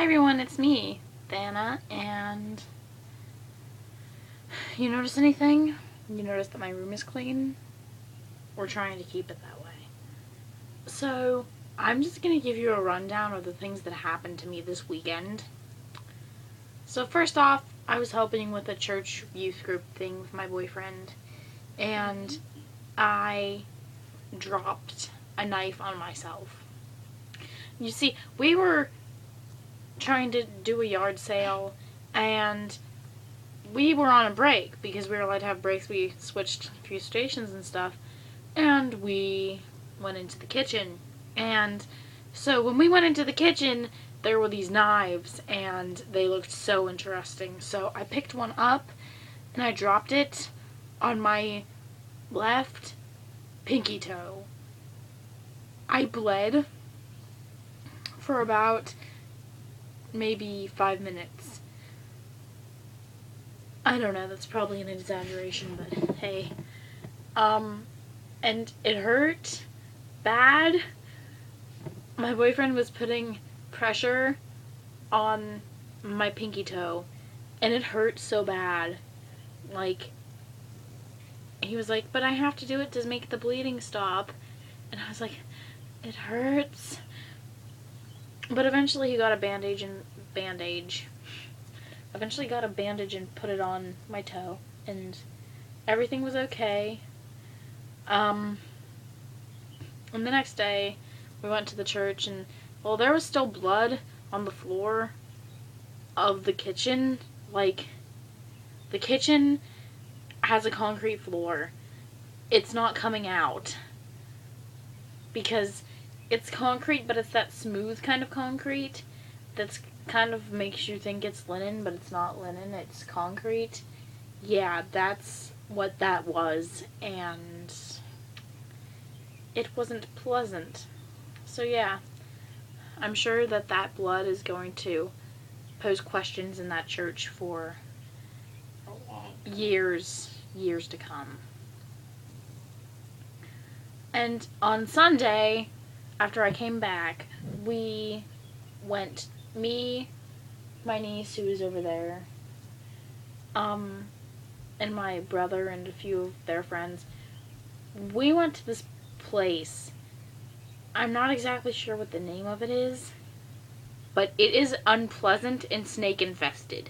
everyone, it's me, Dana, and you notice anything? You notice that my room is clean? We're trying to keep it that way. So, I'm just going to give you a rundown of the things that happened to me this weekend. So first off, I was helping with a church youth group thing with my boyfriend, and I dropped a knife on myself. You see, we were trying to do a yard sale, and we were on a break because we were allowed to have breaks. We switched a few stations and stuff, and we went into the kitchen. And so when we went into the kitchen, there were these knives, and they looked so interesting. So I picked one up, and I dropped it on my left pinky toe. I bled for about maybe 5 minutes. I don't know, that's probably an exaggeration, but hey. And it hurt bad. My boyfriend was putting pressure on my pinky toe, and it hurt so bad. Like, he was like, but I have to do it to make the bleeding stop. And I was like, it hurts. But eventually he got a bandage and put it on my toe, and everything was okay. And the next day we went to the church, and well, there was still blood on the floor of the kitchen. Like, the kitchen has a concrete floor. It's not coming out because it's concrete, but it's that smooth kind of concrete that's kind of makes you think it's linen, but it's not linen, it's concrete. Yeah, that's what that was, and it wasn't pleasant. So yeah, I'm sure that blood is going to pose questions in that church for years to come. And on Sunday, after I came back, we went, me, my niece who was over there, and my brother and a few of their friends, we went to this place. I'm not exactly sure what the name of it is, but it is unpleasant and snake infested.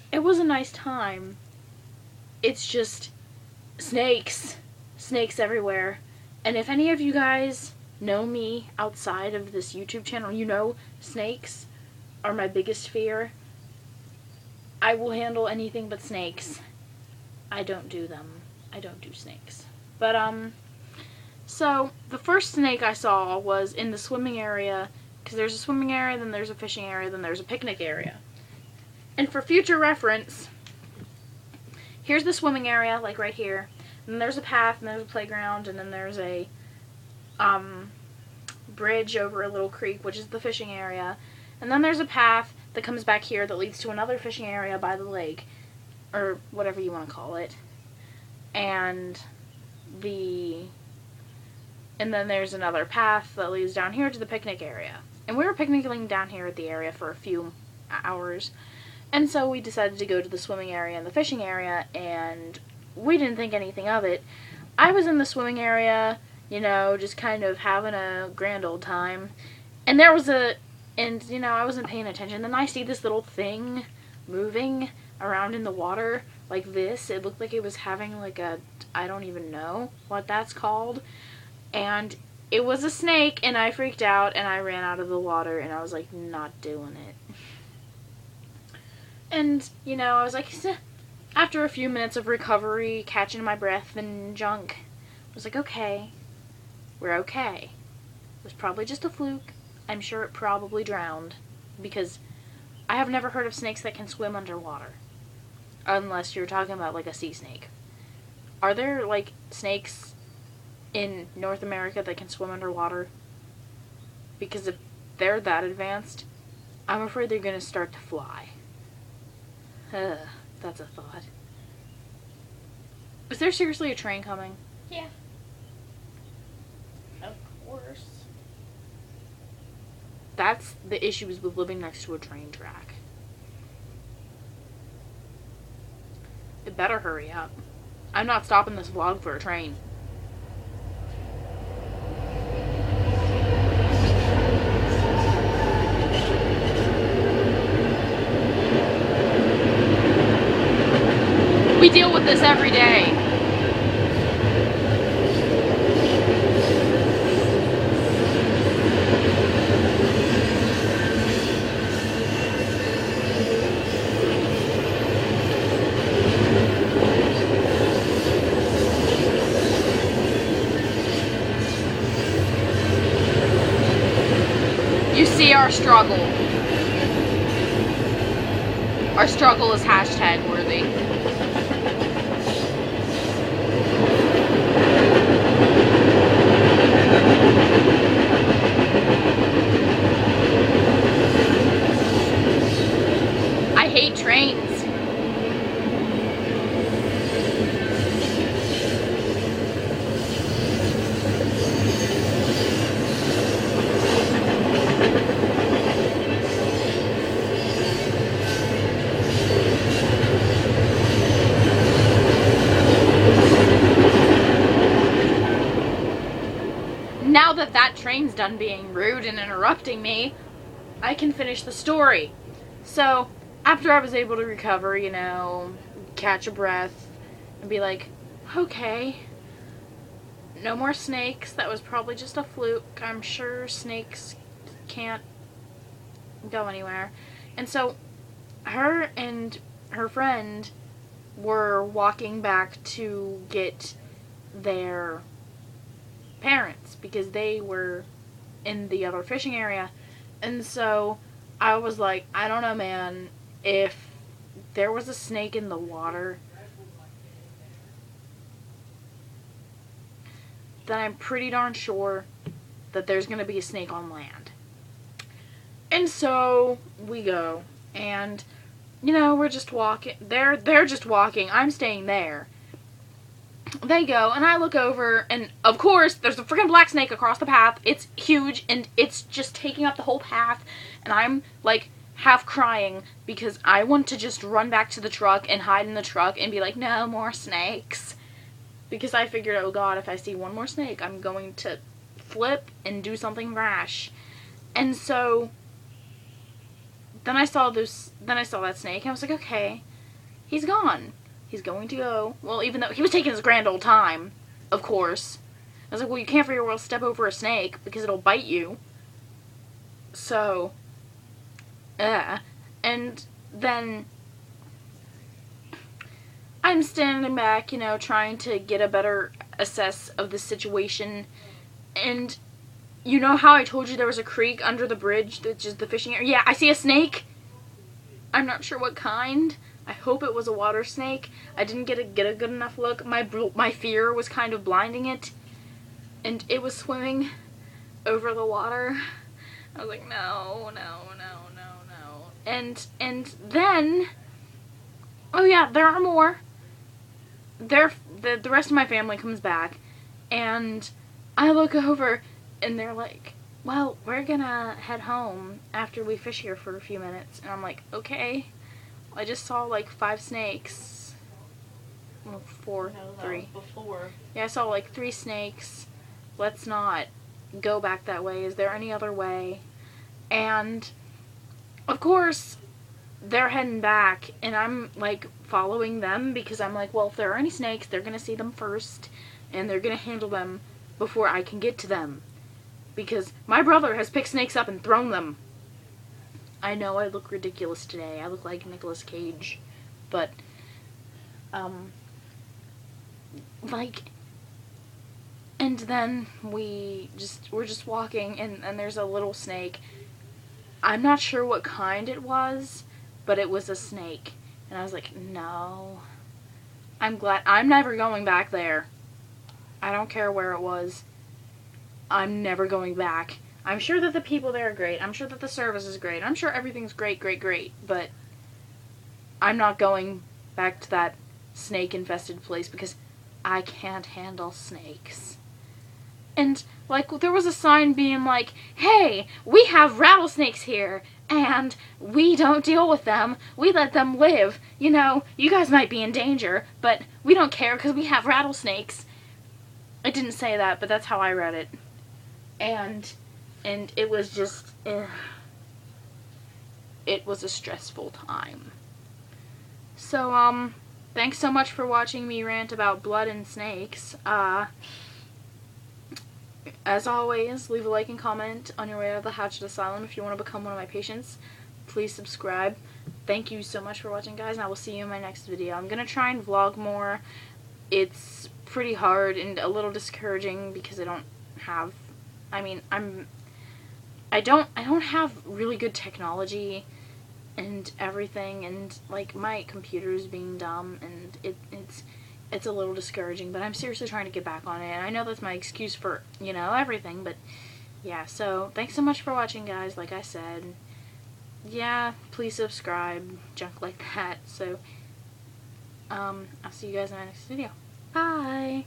It was a nice time. It's just snakes everywhere. And if any of you guys know me outside of this YouTube channel, you know snakes are my biggest fear. I will handle anything but snakes. I don't do them. I don't do snakes. But, so the first snake I saw was in the swimming area, because there's a swimming area, then there's a fishing area, then there's a picnic area. And for future reference, here's the swimming area, like right here. And there's a path, and there's a playground, and then there's a bridge over a little creek, which is the fishing area. And then there's a path that comes back here that leads to another fishing area by the lake, or whatever you want to call it. And then there's another path that leads down here to the picnic area. And we were picnicking down here at the area for a few hours. And so we decided to go to the swimming area and the fishing area, and we didn't think anything of it. I was in the swimming area, you know, just kind of having a grand old time. And I wasn't paying attention. Then I see this little thing moving around in the water like this. It looked like it was having like I don't even know what that's called. And it was a snake, and I freaked out, and I ran out of the water, and I was like, not doing it. And, I was like, after a few minutes of recovery, catching my breath and junk, I was like, okay, we're okay. It was probably just a fluke. I'm sure it probably drowned, because I have never heard of snakes that can swim underwater. Unless you're talking about, like, a sea snake. Are there, like, snakes in North America that can swim underwater? Because if they're that advanced, I'm afraid they're going to start to fly. That's a thought. Is there seriously a train coming? Yeah. Of course. That's the issues with living next to a train track. It better hurry up. I'm not stopping this vlog for a train. We deal with this every day. You see our struggle. Our struggle is hashtag worthy. I hate trains. Now that that train's done being rude and interrupting me, I can finish the story. So, after I was able to recover, you know, catch a breath, and be like, okay, no more snakes. That was probably just a fluke. I'm sure snakes can't go anywhere. And so, her and her friend were walking back to get their parents because they were in the other fishing area. And so I was like, I don't know, man, if there was a snake in the water, then I'm pretty darn sure that there's going to be a snake on land. And so we go, and you know, we're just walking. They're just walking. I'm staying there. They go, and I look over, and of course, there's a freaking black snake across the path. It's huge, and it's just taking up the whole path, and I'm, like, half crying, because I want to just run back to the truck and hide in the truck and be like, no more snakes. Because I figured, oh god, if I see one more snake, I'm going to flip and do something rash. And so, then I saw that snake, and I was like, okay, he's gone. He's going to go. Well, even though he was taking his grand old time, of course. I was like, well, you can't for your world step over a snake because it'll bite you. So, and then I'm standing back, you know, trying to get a better assess of the situation. And you know how I told you there was a creek under the bridge, which is the fishing area? Yeah, I see a snake. I'm not sure what kind. I hope it was a water snake. I didn't get a good enough look. My fear was kind of blinding it, and it was swimming over the water. I was like, no. And then, oh yeah, there are more. The rest of my family comes back, and I look over, and they're like, well, we're gonna head home after we fish here for a few minutes. And I'm like, okay. I just saw like 5 snakes. Well, 4, No, that 3. was before. Yeah, I saw like 3 snakes. Let's not go back that way. Is there any other way? And of course, they're heading back, and I'm like following them because I'm like, well, if there are any snakes, they're gonna see them first, and they're gonna handle them before I can get to them. Because my brother has picked snakes up and thrown them. I know I look ridiculous today. I look like Nicolas Cage. But, like, and then we're just walking, and there's a little snake. I'm not sure what kind it was, but it was a snake. And I was like, no. I'm glad. I'm never going back there. I don't care where it was. I'm never going back. I'm sure that the people there are great. I'm sure that the service is great. I'm sure everything's great. But I'm not going back to that snake-infested place because I can't handle snakes. And, like, there was a sign being like, hey, we have rattlesnakes here, and we don't deal with them. We let them live. You know, you guys might be in danger, but we don't care because we have rattlesnakes. It didn't say that, but that's how I read it. And it was just, it was a stressful time. So, thanks so much for watching me rant about blood and snakes. As always, leave a like and comment on your way out of the Hatchet Asylum. If you want to become one of my patients, please subscribe. Thank you so much for watching, guys, and I will see you in my next video. I'm going to try and vlog more. It's pretty hard and a little discouraging because I don't have, I don't have really good technology and everything, and like my computer's being dumb, and it's a little discouraging, but I'm seriously trying to get back on it, and I know that's my excuse for, you know, everything, but yeah, so thanks so much for watching, guys. Like I said, yeah, please subscribe, junk like that. So I'll see you guys in my next video. Bye.